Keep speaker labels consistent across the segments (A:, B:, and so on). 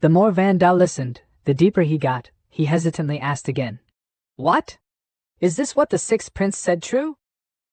A: The more Van Dao listened, the deeper he got. He hesitantly asked again. What? Is this what the sixth prince said true?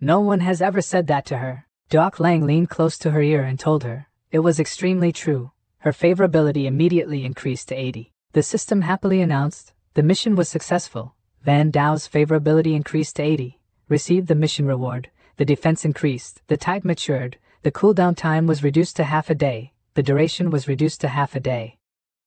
A: No one has ever said that to her. Doc Lang leaned close to her ear and told her. It was extremely true. Her favorability immediately increased to 80. The system happily announced. The mission was successful. Van Dao's favorability increased to 80. Received the mission reward. The defense increased. The type matured. The cooldown time was reduced to half a day. The duration was reduced to half a day.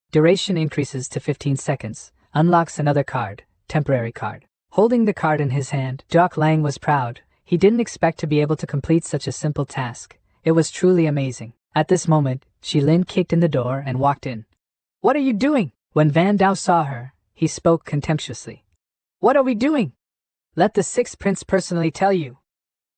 A: Duration increases to 15 seconds. Unlocks another card. Temporary card. Holding the card in his hand, Doc Lang was proud. He didn't expect to be able to complete such a simple task. It was truly amazing. At this moment, Shilin kicked in the door and walked in. What are you doing? When Van Dao saw her, he spoke contemptuously. What are we doing? Let the sixth prince personally tell you.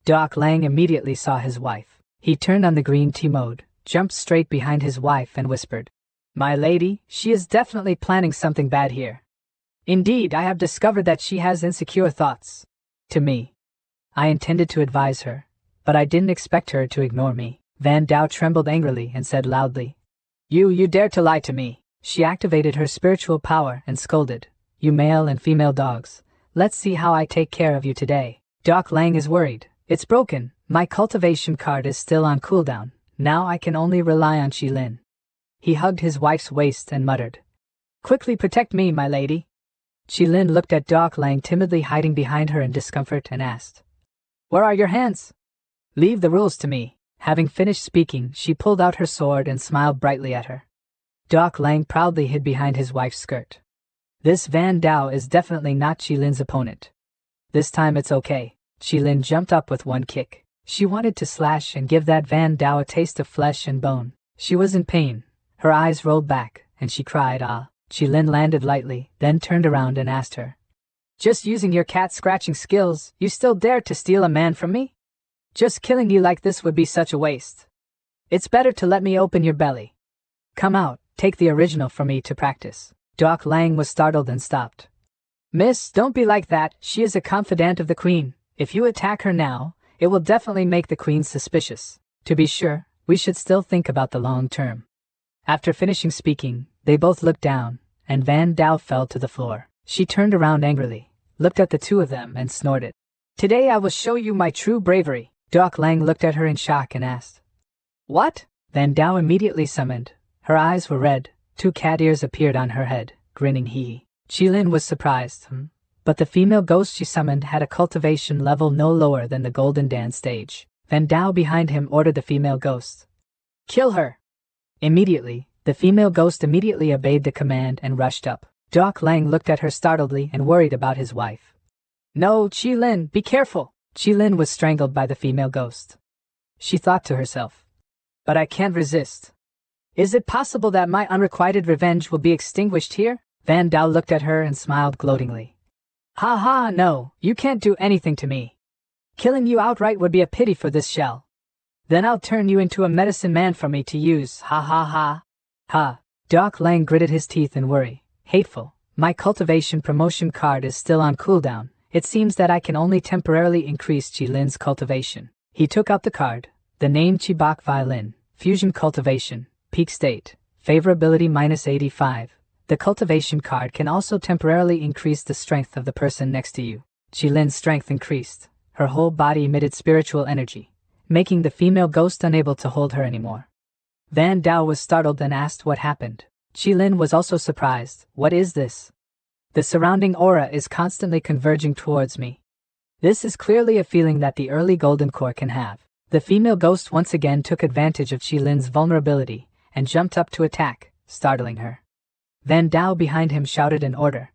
A: Doc Lang immediately saw his wife. He turned on the green tea mode, jumped straight behind his wife and whispered. My lady, she is definitely planning something bad here. Indeed, I have discovered that she has insecure thoughts. To me. I intended to advise her, but I didn't expect her to ignore me. Van Dao trembled angrily and said loudly. You dare to lie to me. She activated her spiritual power and scolded. You male and female dogs. Let's see how I take care of you today. Doc Lang is worried. It's broken. My cultivation card is still on cooldown. Now I can only rely on Shilin. He hugged his wife's waist and muttered. Quickly protect me, my lady. Shilin looked at Doc Lang timidly hiding behind her in discomfort and asked. Where are your hands? Leave the rules to me. Having finished speaking, she pulled out her sword and smiled brightly at her. Doc Lang proudly hid behind his wife's skirt. This Van Dao is definitely not Shilin's opponent. This time it's okay. Shilin jumped up with one kick. She wanted to slash and give that Van Dao a taste of flesh and bone. She was in pain. Her eyes rolled back, and she cried, ah. Shilin landed lightly, then turned around and asked her. Just using your cat-scratching skills, you still dare to steal a man from me? Just killing you like this would be such a waste. It's better to let me open your belly. Come out, take the original from me to practice. Doc Lang was startled and stopped. Miss, don't be like that. She is a confidant of the queen. If you attack her now, it will definitely make the queen suspicious. To be sure, we should still think about the long term. After finishing speaking, they both looked down, and Van Dao fell to the floor. She turned around angrily, looked at the two of them and snorted. Today I will show you my true bravery. Doc Lang looked at her in shock and asked. What? Van Dao immediately summoned. Her eyes were red. 2 cat ears appeared on her head, grinning hee. Shilin was surprised, but the female ghost she summoned had a cultivation level no lower than the Golden Dance stage. Van Dao behind him ordered the female ghost. Kill her! Immediately, the female ghost immediately obeyed the command and rushed up. Doc Lang looked at her startledly and worried about his wife. No, Shilin, be careful! Shilin was strangled by the female ghost. She thought to herself. But I can't resist. Is it possible that my unrequited revenge will be extinguished here? Van Dao looked at her and smiled gloatingly. Ha ha, no, you can't do anything to me. Killing you outright would be a pity for this shell. Then I'll turn you into a medicine man for me to use, ha ha ha. Ha. Doc Lang gritted his teeth in worry. Hateful. My cultivation promotion card is still on cooldown. It seems that I can only temporarily increase Shilin's cultivation. He took out the card. The name Chibok Violin. Fusion cultivation. Peak state. Favorability -85. The cultivation card can also temporarily increase the strength of the person next to you. Shilin's strength increased. Her whole body emitted spiritual energy, making the female ghost unable to hold her anymore. Van Dao was startled and asked what happened. Shilin was also surprised. What is this? The surrounding aura is constantly converging towards me. This is clearly a feeling that the early Golden Core can have. The female ghost once again took advantage of Shilin's vulnerability and jumped up to attack, startling her. Van Dao behind him shouted an order.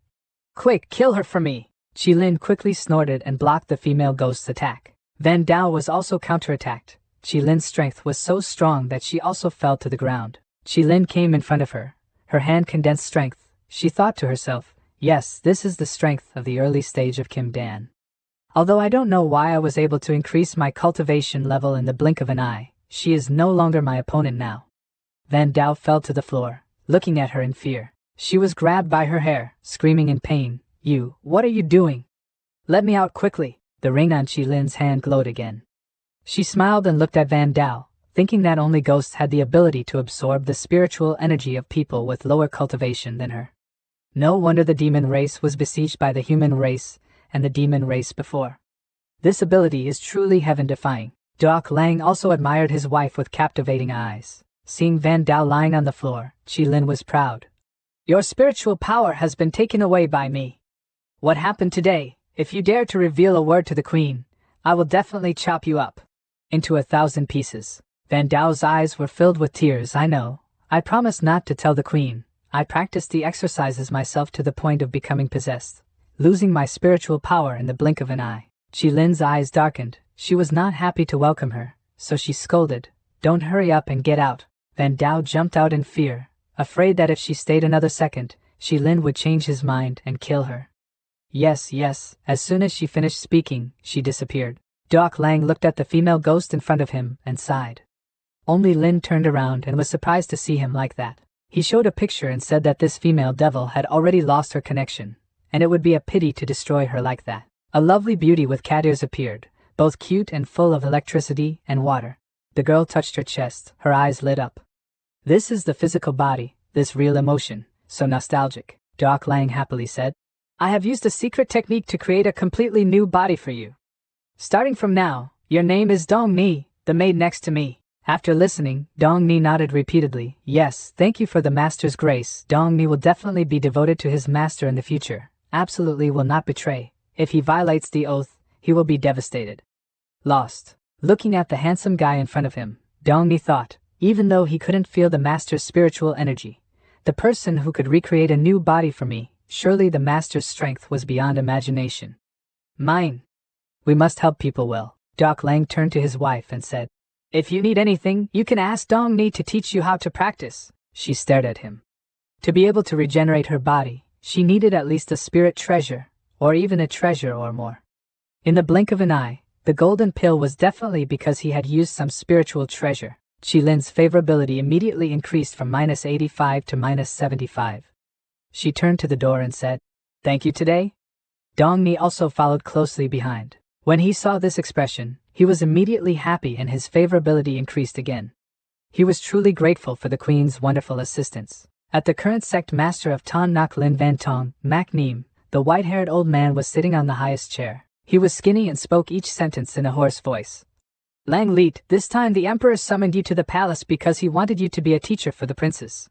A: Quick, kill her for me! Shilin quickly snorted and blocked the female ghost's attack. Van Dao was also counterattacked. Shilin's strength was so strong that she also fell to the ground. Shilin came in front of her. Her hand condensed strength. She thought to herself, yes, this is the strength of the early stage of Kim Dan. Although I don't know why I was able to increase my cultivation level in the blink of an eye, she is no longer my opponent now. Van Dao fell to the floor, looking at her in fear. She was grabbed by her hair, screaming in pain. You, what are you doing? Let me out quickly. The ring on Shilin's hand glowed again. She smiled and looked at Van Dao, thinking that only ghosts had the ability to absorb the spiritual energy of people with lower cultivation than her. No wonder the demon race was besieged by the human race and the demon race before. This ability is truly heaven-defying. Doc Lang also admired his wife with captivating eyes. Seeing Van Dao lying on the floor, Qilin was proud. Your spiritual power has been taken away by me. What happened today? If you dare to reveal a word to the queen, I will definitely chop you up into 1,000 pieces. Van Dao's eyes were filled with tears. I know. I promise not to tell the queen. I practiced the exercises myself to the point of becoming possessed, losing my spiritual power in the blink of an eye. Qilin's eyes darkened. She was not happy to welcome her, so she scolded, "Don't hurry up and get out." Van Dao jumped out in fear, afraid that if she stayed another second, Qilin would change his mind and kill her. Yes. As soon as she finished speaking, she disappeared. Doc Lang looked at the female ghost in front of him and sighed. Only Lin turned around and was surprised to see him like that. He showed a picture and said that this female devil had already lost her connection, and it would be a pity to destroy her like that. A lovely beauty with cat ears appeared, both cute and full of electricity and water. The girl touched her chest, her eyes lit up. This is the physical body, this real emotion, so nostalgic, Doc Lang happily said. I have used a secret technique to create a completely new body for you. Starting from now, your name is Dong Ni, the maid next to me. After listening, Dong Ni nodded repeatedly. Yes, thank you for the master's grace. Dong Ni will definitely be devoted to his master in the future. Absolutely will not betray. If he violates the oath, he will be devastated. Lost. Looking at the handsome guy in front of him, Dong Ni thought, even though he couldn't feel the master's spiritual energy, the person who could recreate a new body for me, surely the master's strength was beyond imagination. Mine. We must help people well. Doc Lang turned to his wife and said, if you need anything, you can ask Dong Ni to teach you how to practice. She stared at him. To be able to regenerate her body, she needed at least a spirit treasure, or even a treasure or more. In the blink of an eye, the golden pill was definitely because he had used some spiritual treasure. Qilin's favorability immediately increased from -85 to -75. She turned to the door and said, thank you today? Dong Ni also followed closely behind. When he saw this expression, he was immediately happy and his favorability increased again. He was truly grateful for the queen's wonderful assistance. At the current sect master of Ton Nok Lin Van Tong, Mak Neem, the white-haired old man was sitting on the highest chair. He was skinny and spoke each sentence in a hoarse voice. Lang Leet, this time the emperor summoned you to the palace because he wanted you to be a teacher for the princess.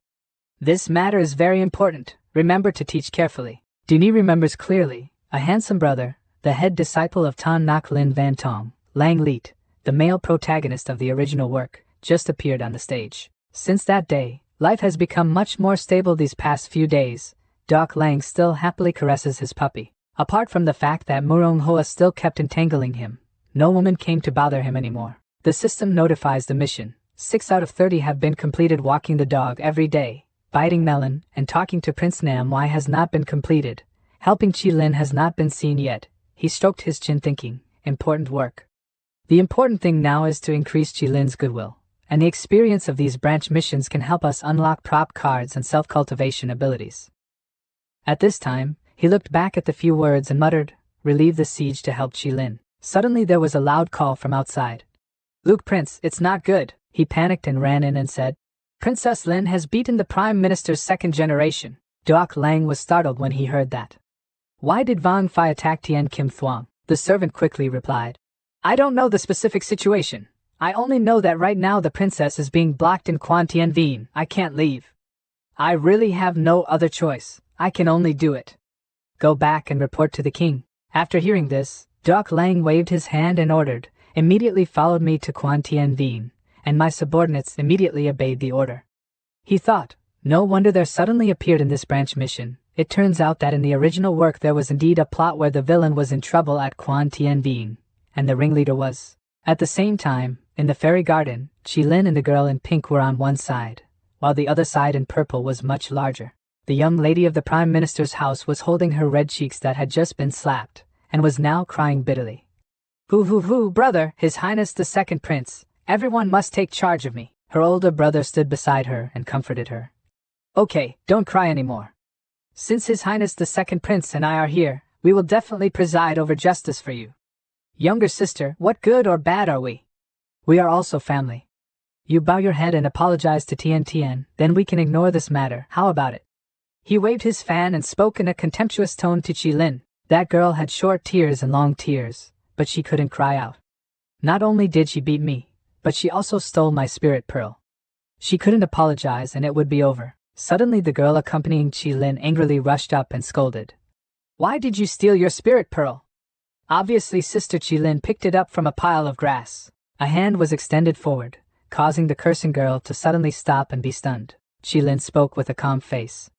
A: This matter is very important. Remember to teach carefully. Duni remembers clearly, a handsome brother, the head disciple of Ton Nok Lin Van Tong, Lang Leet, the male protagonist of the original work, just appeared on the stage. Since that day, life has become much more stable these past few days. Doc Lang still happily caresses his puppy. Apart from the fact that Murong Hoa still kept entangling him, no woman came to bother him anymore. The system notifies the mission. 6 out of 30 have been completed. Walking the dog every day, biting melon, and talking to Prince Nam Wai has not been completed. Helping Qilin has not been seen yet. He stroked his chin thinking, important work. The important thing now is to increase Qilin's goodwill, and the experience of these branch missions can help us unlock prop cards and self-cultivation abilities. At this time, he looked back at the few words and muttered, relieve the siege to help Qilin. Suddenly there was a loud call from outside. Luke Prince, it's not good. He panicked and ran in and said, Princess Lin has beaten the Prime Minister's second generation. Doc Lang was startled when he heard that. Why did Vang Fai attack Tian Kim Thuong? The servant quickly replied. I don't know the specific situation. I only know that right now the princess is being blocked in Quan Tien Vien. I can't leave. I really have no other choice. I can only do it. Go back and report to the king. After hearing this, Doc Lang waved his hand and ordered, immediately followed me to Quan Tien Vien, and my subordinates immediately obeyed the order. He thought, no wonder there suddenly appeared in this branch mission. It turns out that in the original work there was indeed a plot where the villain was in trouble at Quan Tien Vien, and the ringleader was. At the same time, in the fairy garden, Qilin and the girl in pink were on one side, while the other side in purple was much larger. The young lady of the Prime Minister's house was holding her red cheeks that had just been slapped, and was now crying bitterly. Hoo, brother, His Highness the Second Prince, everyone must take charge of me. Her older brother stood beside her and comforted her. Okay, don't cry anymore. Since His Highness the Second Prince and I are here, we will definitely preside over justice for you. Younger sister, what good or bad are we? We are also family. You bow your head and apologize to Tian, then we can ignore this matter, how about it? He waved his fan and spoke in a contemptuous tone to Qilin. That girl had short tears and long tears, but she couldn't cry out. Not only did she beat me, but she also stole my spirit pearl. She couldn't apologize and it would be over. Suddenly the girl accompanying Qilin angrily rushed up and scolded. Why did you steal your spirit pearl? Obviously Sister Qilin picked it up from a pile of grass. A hand was extended forward, causing the cursing girl to suddenly stop and be stunned. Qilin spoke with a calm face.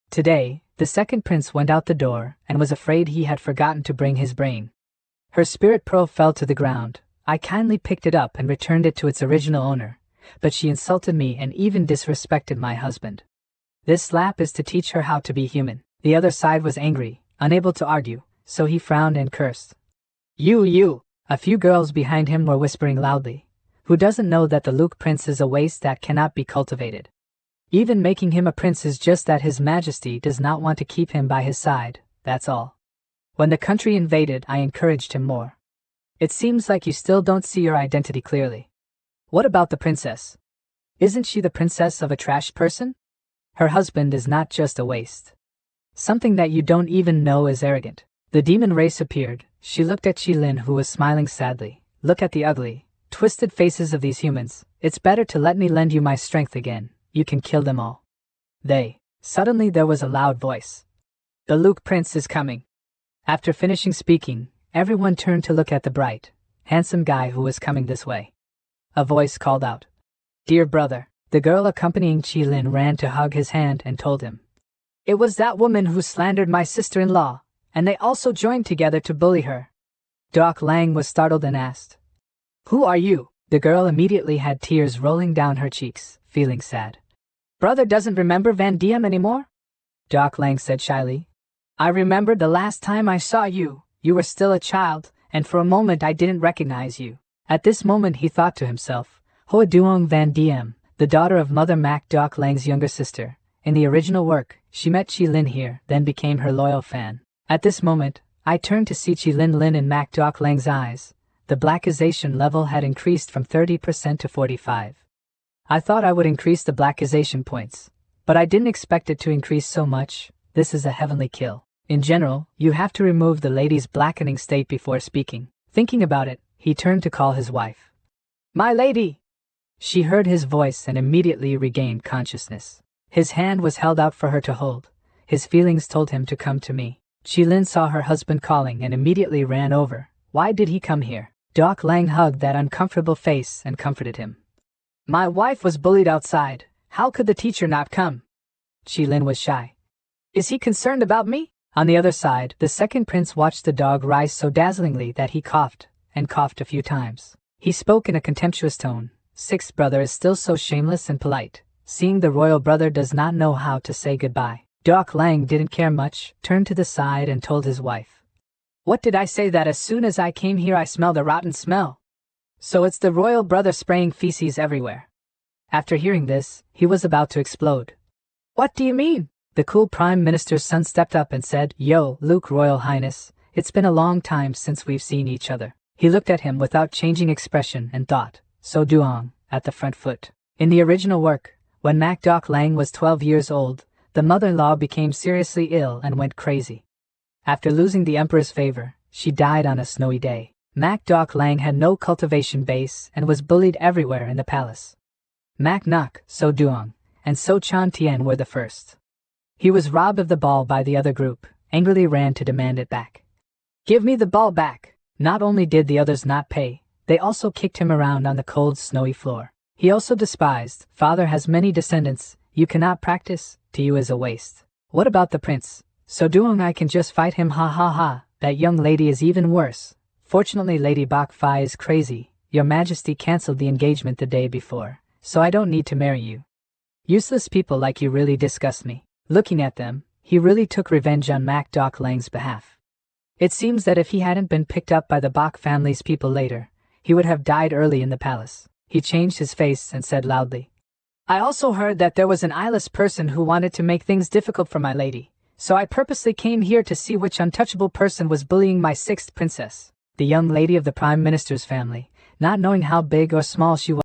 A: Today, the second prince went out the door and was afraid he had forgotten to bring his brain. Her spirit pearl fell to the ground. I kindly picked it up and returned it to its original owner, but she insulted me and even disrespected my husband. This slap is to teach her how to be human. The other side was angry, unable to argue, so he frowned and cursed. You! A few girls behind him were whispering loudly. Who doesn't know that the Luke prince is a waste that cannot be cultivated? Even making him a prince is just that His Majesty does not want to keep him by his side, that's all. When the country invaded, I encouraged him more. It seems like you still don't see your identity clearly. What about the princess? Isn't she the princess of a trash person? Her husband is not just a waste. Something that you don't even know is arrogant. The demon race appeared. She looked at Qilin, who was smiling sadly. Look at the ugly, twisted faces of these humans. It's better to let me lend you my strength again. You can kill them all. Suddenly there was a loud voice. The Luke prince is coming. After finishing speaking, everyone turned to look at the bright, handsome guy who was coming this way. A voice called out. Dear brother. The girl accompanying Qilin ran to hug his hand and told him. It was that woman who slandered my sister-in-law, and they also joined together to bully her. Doc Lang was startled and asked. Who are you? The girl immediately had tears rolling down her cheeks, feeling sad. Brother doesn't remember Van Diem anymore? Doc Lang said shyly. I remember the last time I saw you. You were still a child, and for a moment I didn't recognize you. At this moment he thought to himself, Hoa Duong Van Diem, the daughter of Mother Mac, Doc Lang's younger sister. In the original work, she met Qilin here, then became her loyal fan. At this moment, I turned to see Qilin in Mac Doc Lang's eyes. The blackization level had increased from 30% to 45%. I thought I would increase the blackization points, but I didn't expect it to increase so much. This is a heavenly kill. In general, you have to remove the lady's blackening state before speaking. Thinking about it, he turned to call his wife. My lady! She heard his voice and immediately regained consciousness. His hand was held out for her to hold. His feelings told him to come to me. Qilin saw her husband calling and immediately ran over. Why did he come here? Doc Lang hugged that uncomfortable face and comforted him. My wife was bullied outside. How could the teacher not come? Qilin was shy. Is he concerned about me? On the other side, the second prince watched the dog rise so dazzlingly that he coughed, and coughed a few times. He spoke in a contemptuous tone. Sixth brother is still so shameless and polite. Seeing the royal brother does not know how to say goodbye. Doc Lang didn't care much, turned to the side and told his wife. What did I say that as soon as I came here I smelled a rotten smell? So it's the royal brother spraying feces everywhere. After hearing this, he was about to explode. What do you mean? The cool prime minister's son stepped up and said, Yo, Luke, Royal Highness, it's been a long time since we've seen each other. He looked at him without changing expression and thought, So Duong, at the front foot. In the original work, when Mac Doc Lang was 12 years old, the mother-in-law became seriously ill and went crazy. After losing the emperor's favor, she died on a snowy day. Mac Doc Lang had no cultivation base and was bullied everywhere in the palace. Mac Nok, So Duong, and So Chan Tien were the first. He was robbed of the ball by the other group, angrily ran to demand it back. Give me the ball back! Not only did the others not pay, they also kicked him around on the cold, snowy floor. He also despised, Father has many descendants, you cannot practice, to you is a waste. What about the prince? So Duong, I can just fight him, ha ha ha, that young lady is even worse. Fortunately Lady Bok Fi is crazy, your majesty cancelled the engagement the day before, so I don't need to marry you. Useless people like you really disgust me. Looking at them, he really took revenge on Mac Doc Lang's behalf. It seems that if he hadn't been picked up by the Bok family's people later, he would have died early in the palace. He changed his face and said loudly, I also heard that there was an eyeless person who wanted to make things difficult for my lady, so I purposely came here to see which untouchable person was bullying my sixth princess. The young lady of the prime minister's family, not knowing how big or small she was,